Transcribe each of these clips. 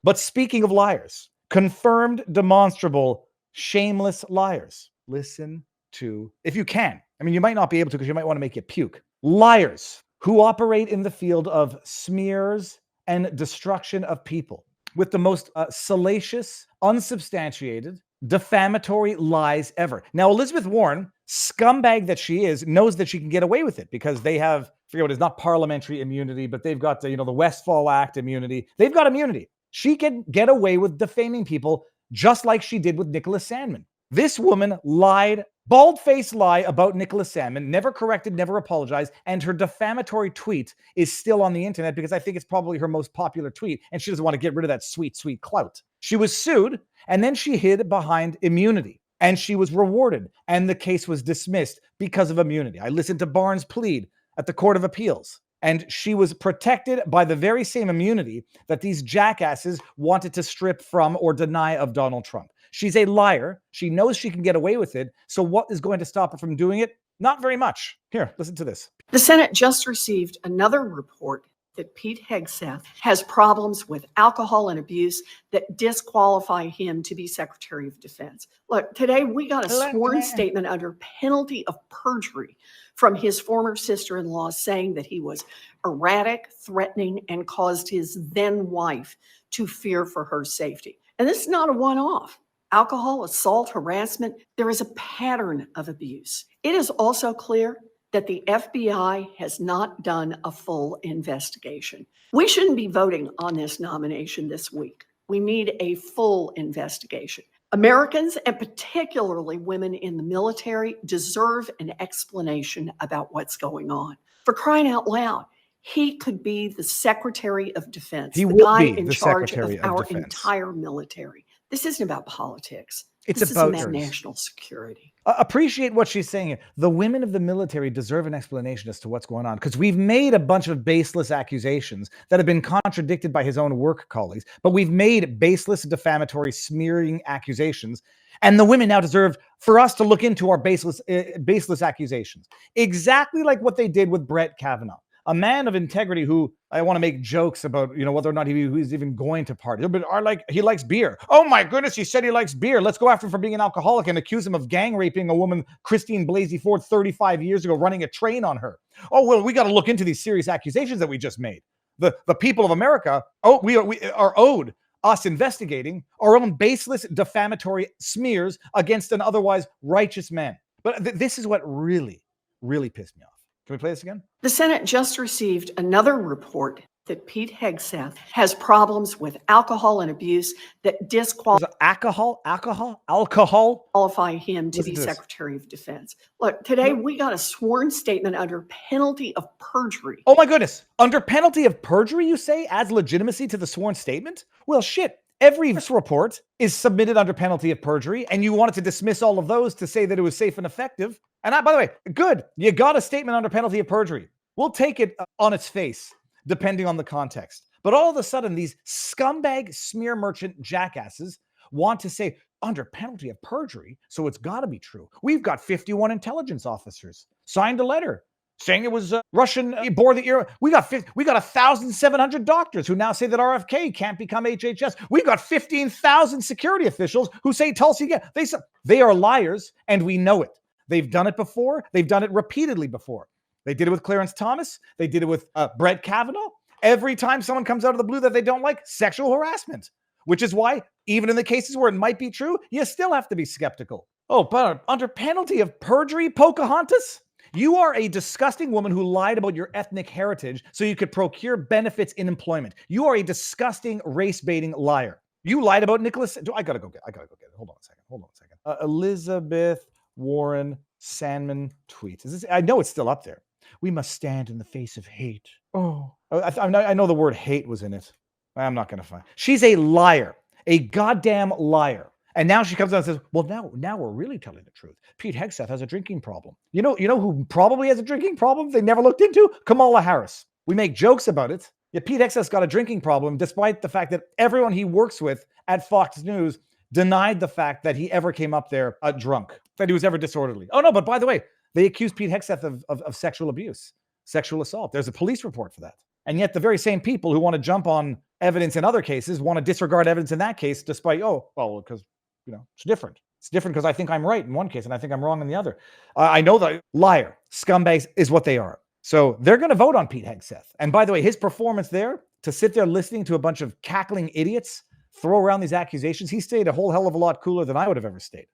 But speaking of liars, confirmed, demonstrable, shameless liars. Listen to, if you can, I mean, you might not be able to because you might want to make you puke. Liars who operate in the field of smears and destruction of people with the most salacious, unsubstantiated, defamatory lies ever. Now, Elizabeth Warren, scumbag that she is, knows that she can get away with it because they have, I forget what it is, not parliamentary immunity, but they've got the Westfall Act immunity. They've got immunity. She can get away with defaming people just like she did with Nicholas Sandmann. This woman lied, bald-faced lie about Nicholas Sandmann, never corrected, never apologized, and her defamatory tweet is still on the internet because I think it's probably her most popular tweet, and she doesn't want to get rid of that sweet, sweet clout. She was sued, and then she hid behind immunity, and she was rewarded, and the case was dismissed because of immunity. I listened to Barnes plead at the Court of Appeals, and she was protected by the very same immunity that these jackasses wanted to strip from or deny of Donald Trump. She's a liar. She knows she can get away with it. So what is going to stop her from doing it? Not very much. Here, listen to this. The Senate just received another report that Pete Hegseth has problems with alcohol and abuse that disqualify him to be Secretary of Defense. Look, today we got a sworn statement under penalty of perjury from his former sister-in-law saying that he was erratic, threatening, and caused his then wife to fear for her safety. And this is not a one-off. Alcohol, assault, harassment, there is a pattern of abuse. It is also clear that the FBI has not done a full investigation. We shouldn't be voting on this nomination this week. We need a full investigation. Americans, and particularly women in the military, deserve an explanation about what's going on. For crying out loud, he could be the Secretary of Defense, the guy in charge of our entire military. This isn't about politics. It's this about is about national security. Appreciate what she's saying here. The women of the military deserve an explanation as to what's going on because we've made a bunch of baseless accusations that have been contradicted by his own work colleagues, but we've made baseless, defamatory, smearing accusations, and the women now deserve for us to look into our baseless accusations. Exactly like what they did with Brett Kavanaugh. A man of integrity who I want to make jokes about, whether or not he's even going to party. But he likes beer. Oh my goodness, he said he likes beer. Let's go after him for being an alcoholic and accuse him of gang raping a woman, Christine Blasey Ford, 35 years ago, running a train on her. Oh, well, we got to look into these serious accusations that we just made. The people of America, we are owed us investigating our own baseless, defamatory smears against an otherwise righteous man. But this is what really, really pissed me off. Can we play this again? The Senate just received another report that Pete Hegseth has problems with alcohol and abuse that disqualify him to be Secretary of Defense. Look, today we got a sworn statement under penalty of perjury. Oh my goodness. Under penalty of perjury, you say, adds legitimacy to the sworn statement? Well, shit. Every report is submitted under penalty of perjury, and you wanted to dismiss all of those to say that it was safe and effective. And by the way, good. You got a statement under penalty of perjury. We'll take it on its face, depending on the context. But all of a sudden, these scumbag smear merchant jackasses want to say under penalty of perjury, so it's got to be true. We've got 51 intelligence officers signed a letter saying it was Russian bore the era. We got 1,700 doctors who now say that RFK can't become HHS. We've got 15,000 security officials who say Tulsi. They are liars, and we know it. They've done it before. They've done it repeatedly before. They did it with Clarence Thomas. They did it with Brett Kavanaugh. Every time someone comes out of the blue that they don't like, sexual harassment, which is why even in the cases where it might be true, you still have to be skeptical. Oh, but under penalty of perjury, Pocahontas? You are a disgusting woman who lied about your ethnic heritage so you could procure benefits in employment. You are a disgusting race-baiting liar. You lied about Nicholas. I gotta go get it. Hold on a second. Elizabeth Warren Sandmann tweet. I know it's still up there. We must stand in the face of hate. Oh, I know the word hate was in it. I'm not gonna find. She's a liar, a goddamn liar. And now she comes out and says, well, now we're really telling the truth. Pete Hegseth has a drinking problem. You know who probably has a drinking problem they never looked into? Kamala Harris. We make jokes about it. Yet Pete Hegseth's got a drinking problem, despite the fact that everyone he works with at Fox News denied the fact that he ever came up there drunk, that he was ever disorderly. Oh, no, but by the way, they accused Pete Hegseth of sexual abuse, sexual assault. There's a police report for that. And yet the very same people who want to jump on evidence in other cases, want to disregard evidence in that case, despite, because, it's different. It's different because I think I'm right in one case and I think I'm wrong in the other. I know that liar, scumbags is what they are. So they're going to vote on Pete Hegseth. And by the way, his performance there, to sit there listening to a bunch of cackling idiots throw around these accusations, he stayed a whole hell of a lot cooler than I would have ever stayed.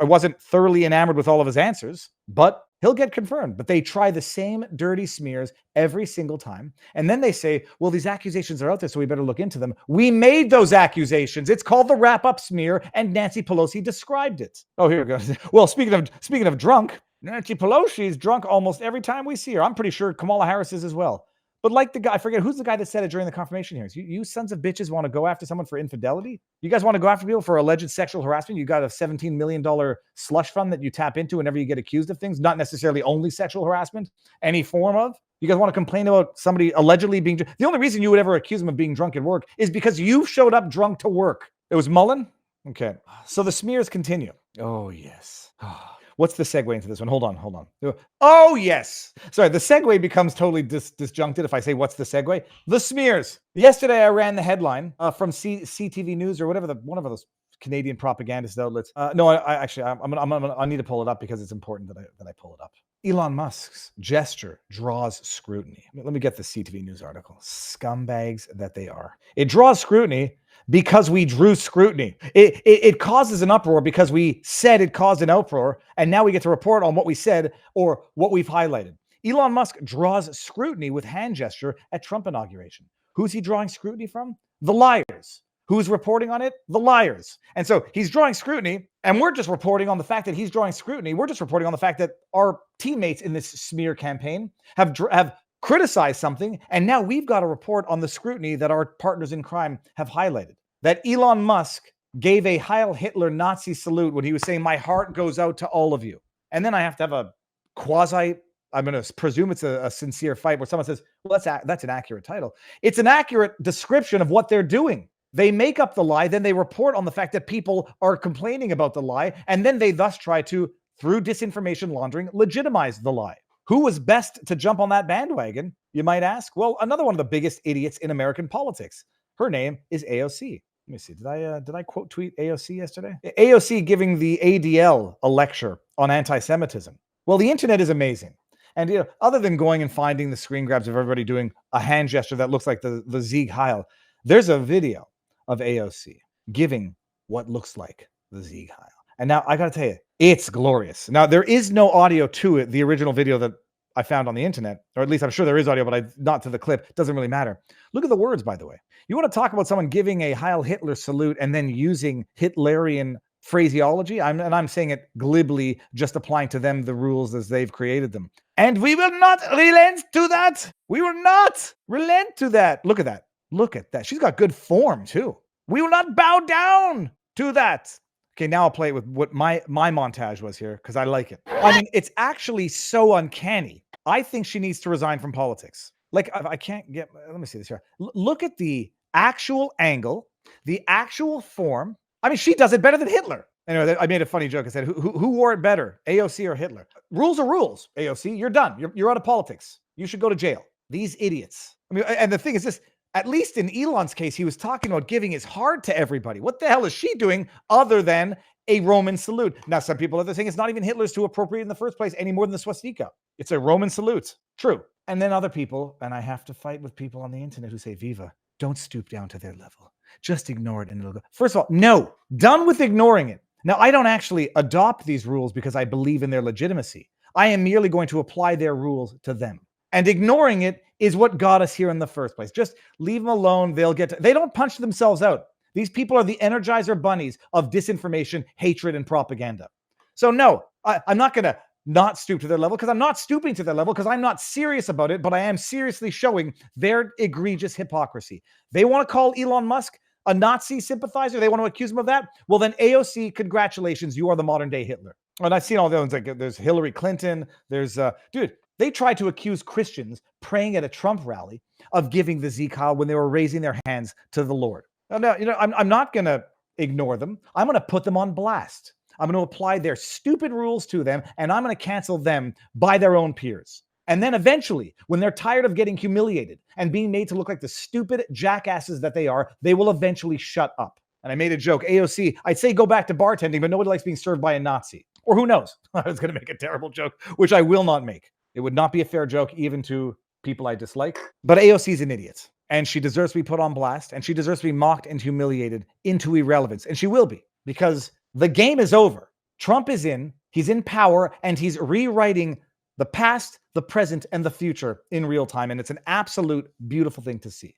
I wasn't thoroughly enamored with all of his answers, but he'll get confirmed. But they try the same dirty smears every single time. And then they say, well, these accusations are out there, so we better look into them. We made those accusations. It's called the wrap-up smear, and Nancy Pelosi described it. Oh, here we go. Well, speaking of drunk, Nancy Pelosi is drunk almost every time we see her. I'm pretty sure Kamala Harris is as well. But like the guy, I forget who's the guy that said it during the confirmation hearings. You sons of bitches want to go after someone for infidelity? You guys want to go after people for alleged sexual harassment? You got a $17 million slush fund that you tap into whenever you get accused of things, not necessarily only sexual harassment, any form of. You guys want to complain about somebody allegedly being drunk? The only reason you would ever accuse them of being drunk at work is because you showed up drunk to work. It was Mullen? Okay. So the smears continue. Oh, yes. What's the segue into this one? Hold on. Oh, yes. Sorry, the segue becomes totally disjuncted if I say what's the segue. The smears. Yesterday, I ran the headline from CTV News or whatever, one of those Canadian propagandist outlets. No, I need to pull it up because it's important that I pull it up. Elon Musk's gesture draws scrutiny. Let me get the CTV News article. Scumbags that they are. It draws scrutiny because we drew scrutiny. It causes an uproar because we said it caused an uproar, and now we get to report on what we said or what we've highlighted. Elon Musk draws scrutiny with hand gesture at Trump inauguration. Who's he drawing scrutiny from? The liars. Who's reporting on it? The liars. And so he's drawing scrutiny, and we're just reporting on the fact that he's drawing scrutiny. We're just reporting on the fact that our teammates in this smear campaign have criticized something, and now we've got to report on the scrutiny that our partners in crime have highlighted. That Elon Musk gave a Heil Hitler Nazi salute when he was saying, "My heart goes out to all of you." And then I have to have a I'm going to presume it's a sincere fight where someone says, well, that's an accurate title. It's an accurate description of what they're doing. They make up the lie, then they report on the fact that people are complaining about the lie, and then they thus try to, through disinformation laundering, legitimize the lie. Who was best to jump on that bandwagon, you might ask? Well, another one of the biggest idiots in American politics. Her name is AOC. Let me see. Did I quote tweet AOC yesterday? AOC giving the ADL a lecture on anti-Semitism. Well, the internet is amazing. And other than going and finding the screen grabs of everybody doing a hand gesture that looks like the Sieg Heil, there's a video of AOC giving what looks like the Sieg Heil. And now I got to tell you, it's glorious. Now, there is no audio to it, the original video that I found on the internet, or at least I'm sure there is audio, but not to the clip. It doesn't really matter. Look at the words, by the way. You want to talk about someone giving a Heil Hitler salute and then using Hitlerian phraseology? I'm saying it glibly, just applying to them the rules as they've created them. And we will not relent to that. We will not relent to that. Look at that. Look at that. She's got good form, too. We will not bow down to that. Okay, now I'll play it with what my montage was here, because I like it. I mean, it's actually so uncanny. I think she needs to resign from politics. Like, I can't get... Let me see this here. Look at the actual angle, the actual form. I mean, she does it better than Hitler. Anyway, I made a funny joke. I said, who wore it better, AOC or Hitler? Rules are rules, AOC. You're done. You're out of politics. You should go to jail. These idiots. I mean, and the thing is this, at least in Elon's case, he was talking about giving his heart to everybody. What the hell is she doing other than a Roman salute? Now, some people are saying it's not even Hitler's to appropriate in the first place any more than the swastika. It's a Roman salute. True. And then other people, and I have to fight with people on the internet who say, Viva, don't stoop down to their level. Just ignore it and it'll go. First of all, no, done with ignoring it. Now, I don't actually adopt these rules because I believe in their legitimacy. I am merely going to apply their rules to them. And ignoring it is what got us here in the first place. Just leave them alone. They don't punch themselves out. These people are the Energizer bunnies of disinformation, hatred, and propaganda. So no, I'm not going to not stoop to their level because I'm not stooping to their level because I'm not serious about it, but I am seriously showing their egregious hypocrisy. They want to call Elon Musk a Nazi sympathizer. They want to accuse him of that. Well, then AOC, congratulations. You are the modern day Hitler. And I've seen all the ones like there's Hillary Clinton. There's, dude, they tried to accuse Christians praying at a Trump rally of giving the Sieg Heil when they were raising their hands to the Lord. Now, I'm not going to ignore them. I'm going to put them on blast. I'm going to apply their stupid rules to them, and I'm going to cancel them by their own peers. And then eventually, when they're tired of getting humiliated and being made to look like the stupid jackasses that they are, they will eventually shut up. And I made a joke, AOC, I'd say go back to bartending, but nobody likes being served by a Nazi. Or who knows? I was going to make a terrible joke, which I will not make. It would not be a fair joke even to people I dislike. But AOC's an idiot. And she deserves to be put on blast. And she deserves to be mocked and humiliated into irrelevance. And she will be. Because the game is over. Trump is in. He's in power. And he's rewriting the past, the present, and the future in real time. And it's an absolute beautiful thing to see.